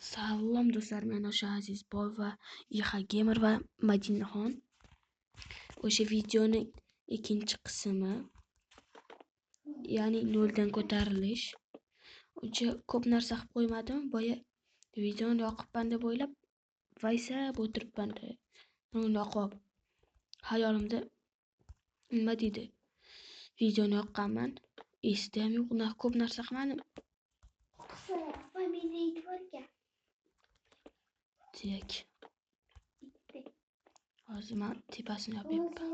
Salom do'stlar, men o'sha Azizboy va IH Gamer va Madinaxon. O'sha videoning ikkinchi qismi, ya'ni noldan ko'tarilish. O'sha ko'p narsa qilib qo'ymadim. Boya videoni yoqibman deb o'ylab vaysab o'tiribman. Yoqib hayolimda nima deydi? Videoni yoqqanman. Esda ham yo'q, ko'p narsa qilmadim. Tek. Hozir men tepasini yopyapman.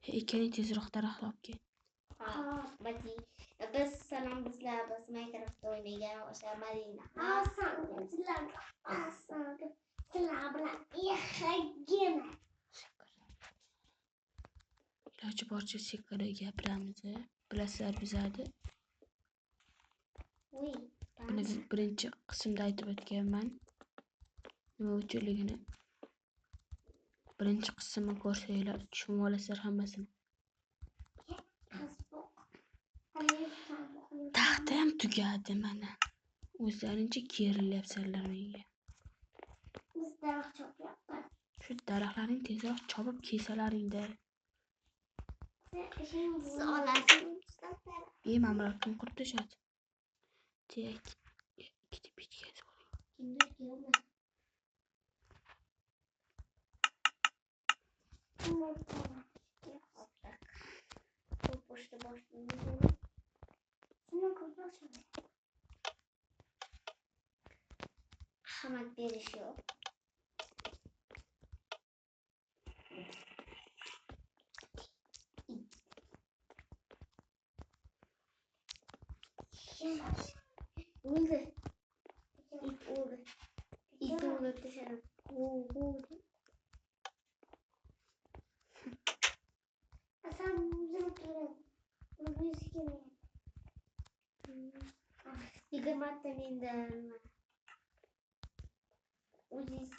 Heykeni tezroq taraqlab ket. Biz salom bizlar biz Minecraft o'ynagan o'sha Madina. Sizlar bilan yaxshigina. Iloji boricha sekinroq gapiramiz. Bilasizlar bizadi. Buni birinchi qismda aytib o'tganman. Nima uchunligini. Birinchi qismni ko'rsanglar tushunib olasizlar hammasini. Taxta ham tugadi mana. O'zlarincha kerilyapsizlar menga. Biz daraxt chopyapmiz. Shu daraxtlarni tezroq chopib kesalaringda. Siz olasiz. Mamlakatni qurtishadi. Tek. Ikkita bitkasi bor. Hamad berish yo'q. Oldu. İp oldu. İp oldu dışarı. Oldu. Sen bizim oturun. Bu yüzgün. Yigirmata mendan. O'zingiz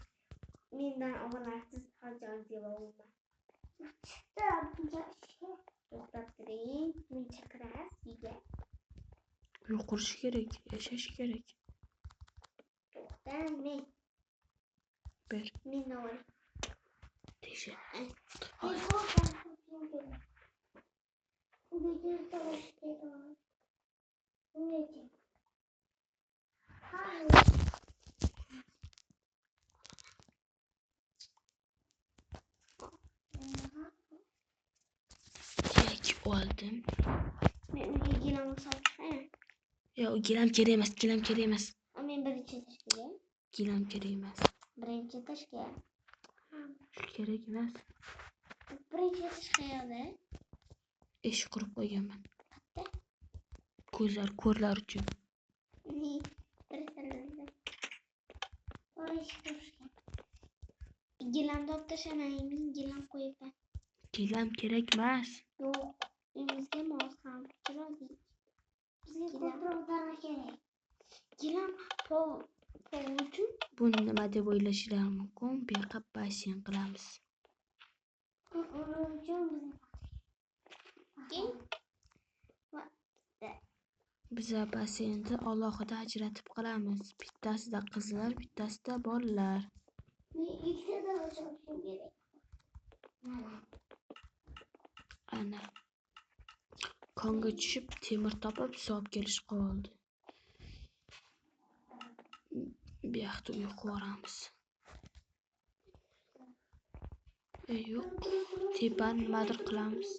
mendan omonasiz qachon devoyman. To'xtab turing. Men chaqirasiz. Yo'q, qurish kerak, yashash kerak. To'xtab men. Ber. Men ol. Teşe. Tek oldim. Men gilam solib Yo, gilam kerak emas, gilam kerak emas. Men birinchi tashga. Gilam kerak emas. Birinchi tashga. Kerak emas. Birinchi tashga yo'qda. Ish qurib qo'yganman. Ko'rlar uchun. Gilamni olib tashamang, men gilam qo'yibman. Gilam kerak emas. Yo'q, uyimizga mos ham kerak. Bizga ko'proq daraxt kerak. Gilam uchun Buni nima deb o'ylashingiz mumkin? Bu yoqqa basseyn qilamiz. Uning uchun Biz basseynni alohida ajratib qilamiz. Bittasida qizlar, bittasida bolalar. Ana. Konga tushib temir topib hisob kelish qoldi. Bu yoqda uy quramiz. Yo'q, tepani nimadir qilamiz.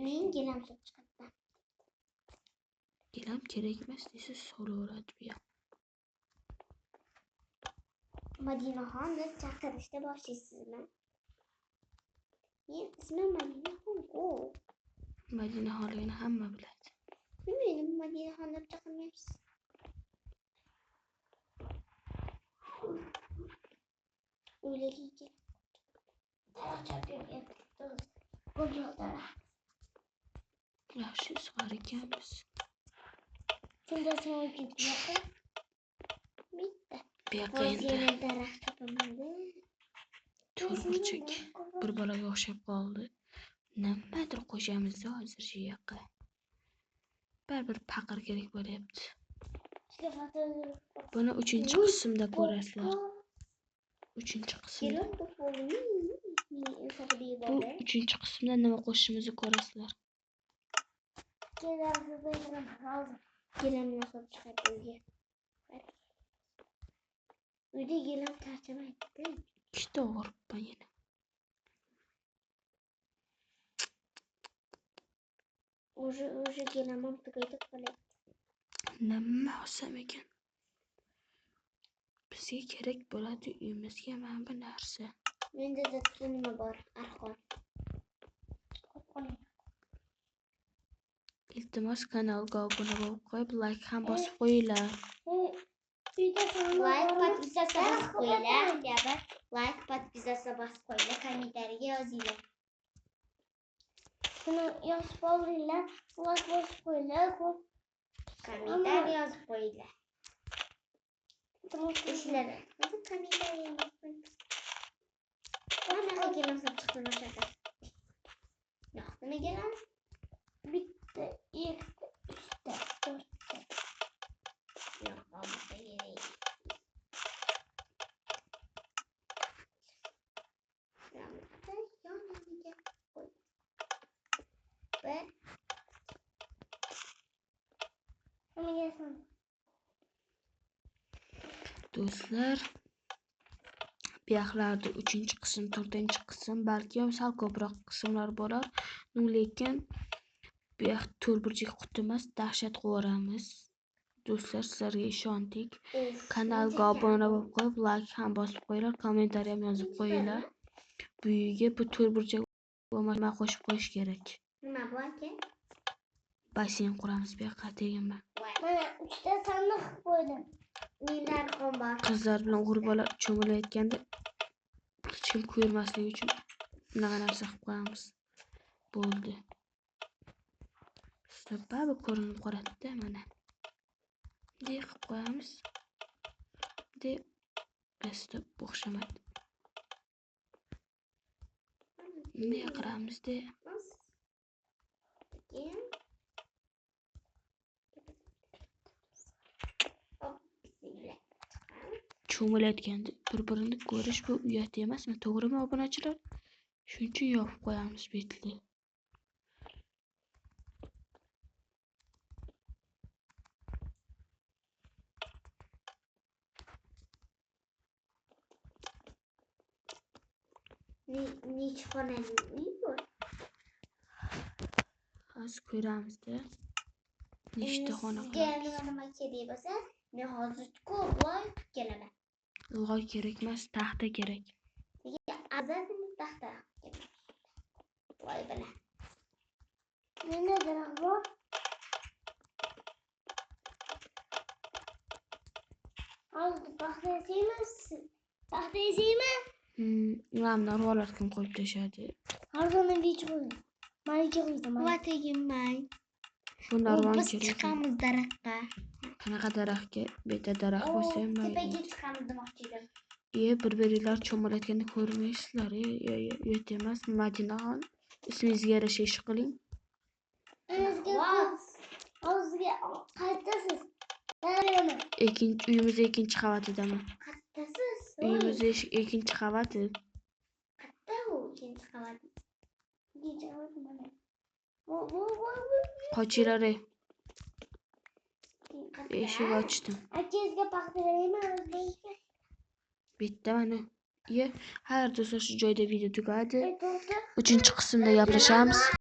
Men gilam chiqibman. Gilam kerak emas desa solaveradi bu yoq. Madinaxonni chaqirishda boshlaysizmi? Men ismim Madinaxon-ku. Madinaxonligini hamma biladi. Meni Madinaxon deb chaqirmaysiz. O'ylagiga. Yaxshi sug'or ekanmiz. Shunda so'nggi yoqib bitta. Bu yoqqa endi Yana daraxt topaman. to'rtburchak bir bolaga o'xshab qoldi. Nimadir qo'shamiz hozir shu yoqqa. Baribir paqir kerak bo'lyapti. Buni 3-qismda ko'rasizlar. 3-qismda. Bu 3-qismda nima qo'shishimizni ko'rasizlar. Gilamni olib chiqadi uyga. Uyda gilam tarchamaydi. Ikkita o'ribman yana. Уже gilamim tugaydi qolyapti. Nima olsam ekan? Bizga kerak bo'ladi uyimizga mana bu narsa. Menda da nima bor? Arqon. Iltimos kanalga obuna bo'lib qo'yib, like ham bosib qo'yinglar. Like, подписаться bosib qo'yinglar. Like, подписаться bosib qo'yinglar. Kommentariyaga yozinglar. Shuni yozib qo'yinglar. Like bosib qo'yinglar. Kommentariya yozib qo'yinglar. Ishlari. Hozir kommentariya yozib qo'ying. Qanaqa gilam olib chiqdin o'shada? Yo'qmi gilam? Bitta, ikkita, uchta, to'rtta. Yo'q, olmasa kerak. Yoniga qo'y. Do'stlar, bu yoqlarda 3-qism, 4-qism, balki ham sal ko'proq qismlar bo'lar. Lekin bu yoq to'rtburchak quti emas, dahshat qilamiz. Do'stlar, sizlarga ishondik. Kanalga obuna bo'lib qo'yib, like ham bosib qo'yinglar, kommentariya ham yozib qo'yinglar. Bu uyga bu to'rtburchak nima qo'shib qo'yish kerak. Nima bu aka? Basseyn quramiz bu yoqqa tegimi. Mana 3ta sandiq qo'ydim. Menda arqon bor. Qizlar bilan o'g'ribolar cho'milayotganda hech kim ko'rmasligi uchun bunaqa narsa qilib qo'yamiz. Bo'ldi. Sababi ko'rinib qoladi-da mana. Bunday qilib qo'yamiz. Bunday qasdi o'xshamadi. Bunday qilamiz-da. Cho'milayotganda bir-birini ko'rish bu uyat emasmi? To'g'rimi obunachilar? Shuning uchun yopib qo'yamiz betli. Necha xonali uy bu? Hozir ko'ramiz-da. Nechta xona qilamiz? Nima kerak bo'lsa, men hozir ko'p loy kelaman. Loy kerak emas, taxta kerak. Azadini taxta kerak. Loy bilan. Menda daraxt bor. Hozir taxta yasaymiz. Taxta yasaymi? Ularni ro'larga qo'yib tashadi. Hozir men bech qo'ydim. Mayga qo'ydim. Va tegmay. Shundan biz chiqamiz daraxtga. Qanaqa daraxtga? Beta daraxt bo'lsa ham mayli. Tepaga chiqamiz demoqchi edim. Bir-biringlar cho'milayotganda ko'rmaysizlar. Uyat emas, Madinaxon. Ismingizga yarasha ish qiling. O'zga qaytasiz? Uyimiz 2-qavatidaman. Qaytasiz? Uyimiz 2-qavati. Qayerda u 2-qavati? 2-qavati mana. Qochinglar. Eshik ochdim. Akangizga paxta beraymi? Bitta mana. Har do'stlar shu joyda video tugadi. 3-qismda gaplashamiz.